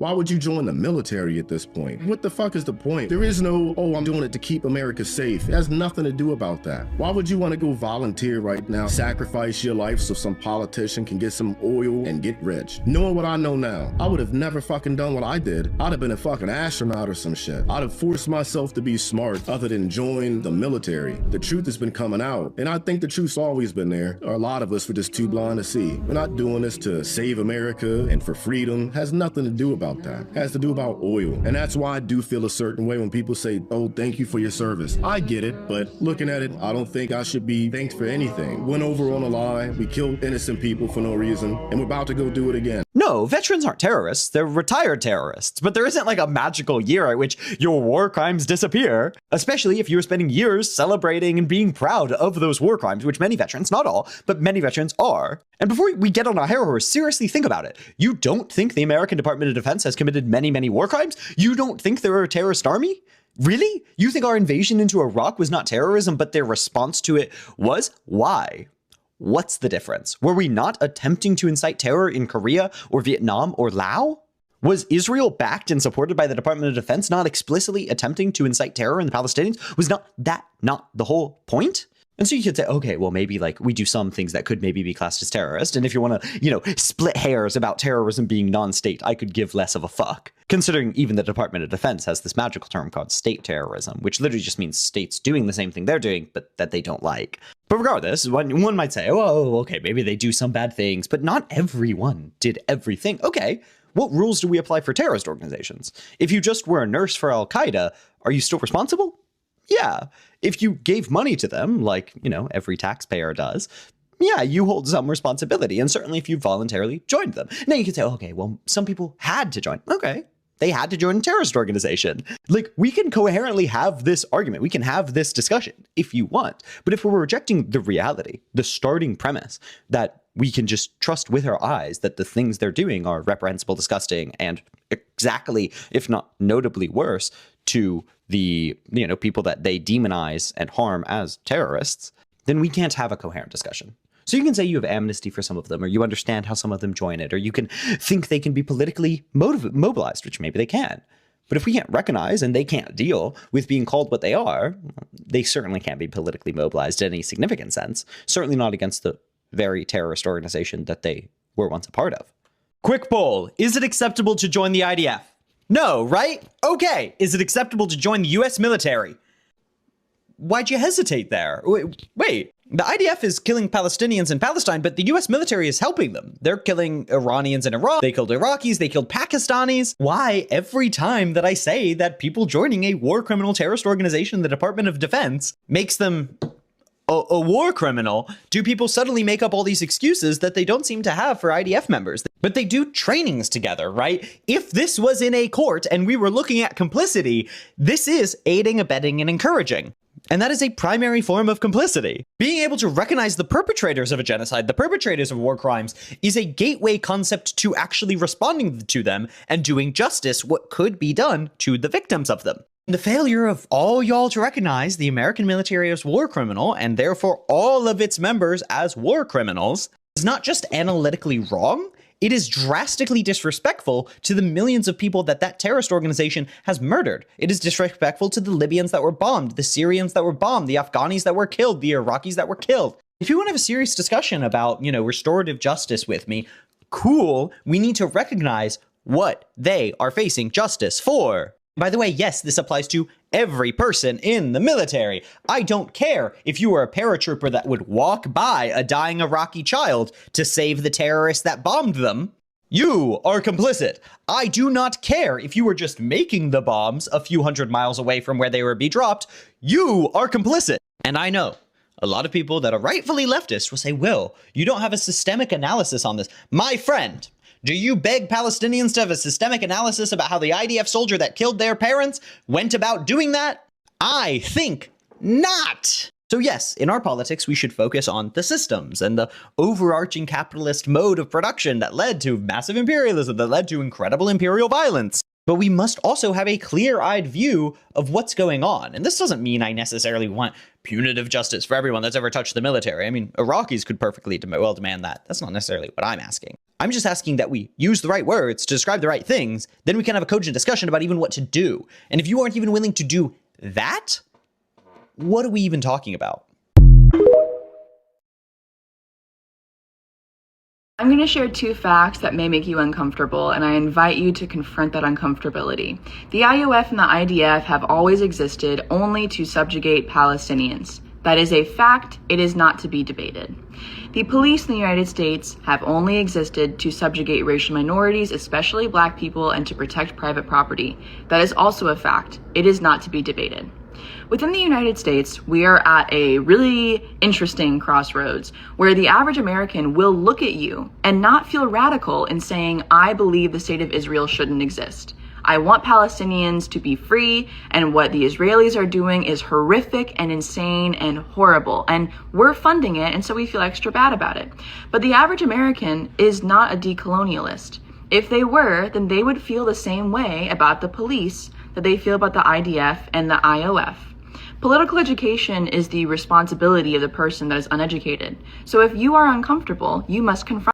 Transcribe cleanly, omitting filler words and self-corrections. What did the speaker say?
Why would you join the military at this point? What the fuck is the point? There is no, oh, I'm doing it to keep America safe. It has nothing to do about that. Why would you want to go volunteer right now, sacrifice your life so some politician can get some oil and get rich? Knowing what I know now, I would have never fucking done what I did. I'd have been a fucking astronaut or some shit. I'd have forced myself to be smart other than join the military. The truth has been coming out, and I think the truth's always been there. A lot of us were just too blind to see. We're not doing this to save America and for freedom. It has nothing to do about that. It has to do about oil. And that's why I do feel a certain way when people say, oh, thank you for your service. I get it, but looking at it, I don't think I should be thanked for anything. Went over on a lie, we killed innocent people for no reason, and we're about to go do it again. No, veterans aren't terrorists, they're retired terrorists, but there isn't like a magical year at which your war crimes disappear, especially if you were spending years celebrating and being proud of those war crimes, which many veterans, not all, but many veterans are. And before we get on our hero horse, seriously think about it. You don't think the American Department of Defense has committed many, many war crimes? You don't think they're a terrorist army? Really? You think our invasion into Iraq was not terrorism, but their response to it was? Why? What's the difference? Were we not attempting to incite terror in Korea or Vietnam or Laos? Was Israel backed and supported by the Department of Defense not explicitly attempting to incite terror in the Palestinians? Was not the whole point? And so you could say, okay, well, maybe like we do some things that could maybe be classed as terrorist. And if you want to, split hairs about terrorism being non-state, I could give less of a fuck. Considering even the Department of Defense has this magical term called state terrorism, which literally just means states doing the same thing they're doing, but that they don't like. But regardless, one might say, oh, okay, maybe they do some bad things, but not everyone did everything. Okay, what rules do we apply for terrorist organizations? If you just were a nurse for Al-Qaeda, are you still responsible? Yeah. If you gave money to them, like, every taxpayer does, yeah, you hold some responsibility. And certainly if you voluntarily joined them. Now you could say, okay, well, some people had to join. Okay. They had to join a terrorist organization. Like, we can coherently have this argument. We can have this discussion if you want. But if we're rejecting the reality, the starting premise that we can just trust with our eyes that the things they're doing are reprehensible, disgusting, and exactly, if not notably worse, to the people that they demonize and harm as terrorists, then we can't have a coherent discussion. So you can say you have amnesty for some of them, or you understand how some of them join it, or you can think they can be politically mobilized, which maybe they can. But if we can't recognize and they can't deal with being called what they are, they certainly can't be politically mobilized in any significant sense, certainly not against the very terrorist organization that they were once a part of. Quick poll, is it acceptable to join the IDF? No, right? Okay, is it acceptable to join the US military? Why'd you hesitate there? Wait, the IDF is killing Palestinians in Palestine, but the US military is helping them. They're killing Iranians in Iraq, they killed Iraqis, they killed Pakistanis. Why, every time that I say that people joining a war criminal terrorist organization in the Department of Defense makes them a war criminal, do people suddenly make up all these excuses that they don't seem to have for IDF members? But they do trainings together, right? If this was in a court and we were looking at complicity, this is aiding, abetting, and encouraging. And that is a primary form of complicity. Being able to recognize the perpetrators of a genocide, the perpetrators of war crimes, is a gateway concept to actually responding to them and doing justice what could be done to the victims of them. The failure of all y'all to recognize the American military as war criminal, and therefore all of its members as war criminals, is not just analytically wrong, it is drastically disrespectful to the millions of people that terrorist organization has murdered. It is disrespectful to the Libyans that were bombed, the Syrians that were bombed, the Afghanis that were killed, the Iraqis that were killed. If you want to have a serious discussion about, restorative justice with me, cool, we need to recognize what they are facing justice for. By the way, yes, this applies to every person in the military. I don't care if you were a paratrooper that would walk by a dying Iraqi child to save the terrorists that bombed them. You are complicit. I do not care if you were just making the bombs a few hundred miles away from where they were be dropped. You are complicit. And I know a lot of people that are rightfully leftist will say, Will, you don't have a systemic analysis on this. My friend, do you beg Palestinians to have a systemic analysis about how the IDF soldier that killed their parents went about doing that? I think not. So yes, in our politics, we should focus on the systems and the overarching capitalist mode of production that led to massive imperialism, that led to incredible imperial violence. But we must also have a clear-eyed view of what's going on. And this doesn't mean I necessarily want punitive justice for everyone that's ever touched the military. I mean, Iraqis could perfectly well demand that. That's not necessarily what I'm asking. I'm just asking that we use the right words to describe the right things. Then we can have a cogent discussion about even what to do. And if you aren't even willing to do that, what are we even talking about? I'm going to share 2 facts that may make you uncomfortable, and I invite you to confront that uncomfortability. The IOF and the IDF have always existed only to subjugate Palestinians. That is a fact. It is not to be debated. The police in the United States have only existed to subjugate racial minorities, especially Black people, and to protect private property. That is also a fact. It is not to be debated. Within the United States, we are at a really interesting crossroads where the average American will look at you and not feel radical in saying, I believe the state of Israel shouldn't exist. I want Palestinians to be free, and what the Israelis are doing is horrific and insane and horrible, and we're funding it, and so we feel extra bad about it. But the average American is not a decolonialist. If they were, then they would feel the same way about the police that they feel about the IDF and the IOF. Political education is the responsibility of the person that is uneducated. So if you are uncomfortable, you must confront